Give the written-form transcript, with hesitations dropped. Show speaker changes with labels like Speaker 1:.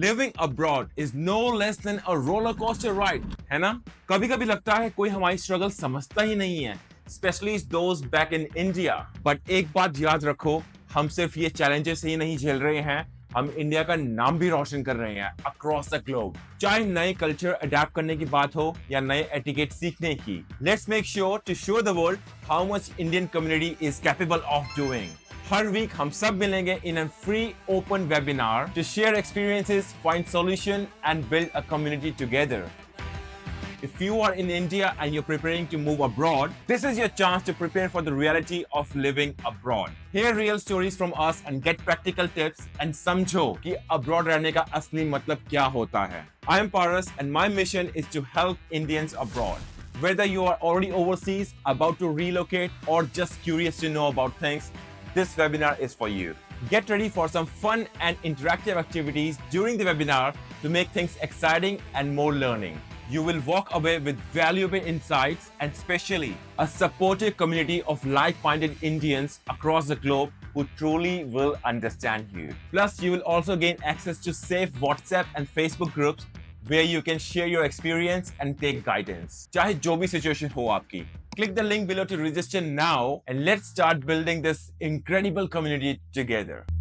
Speaker 1: Living abroad is no less than a roller coaster ride, है ना? कभी-कभी लगता है कोई हमारी स्ट्रगल समझता ही नहीं है, especially those back in India. But एक बात याद रखो, हम सिर्फ ये challenges ही नहीं झेल रहे हैं, हम इंडिया का नाम भी रोशन कर रहे हैं across the globe. चाहे नए कल्चर अडेप्ट करने की बात हो या नए एटिकेट सीखने की. Let's make sure to show the world how much Indian community is capable of doing. हर वीक हम सब मिलेंगे in a free open webinar to share experiences, find solution and build a community together. If you are in India and you're preparing to move abroad, this is your chance to prepare for the reality of living abroad. Hear real stories from us and get practical tips and समझो कि abroad रहने का असली मतलब क्या होता है. I am Paras and my mission is to help Indians abroad. Whether you are already overseas, about to relocate, or just curious to know about things, this webinar is for you. Get ready for some fun and interactive activities during the webinar to make things exciting and more learning. You will walk away with valuable insights and especially a supportive community of like-minded Indians across the globe who truly will understand you. Plus, you will also gain access to safe WhatsApp and Facebook groups where you can share your experience and take guidance. चाहे जो भी situation हो आपकी. Click the link below to register now and let's start building this incredible community together.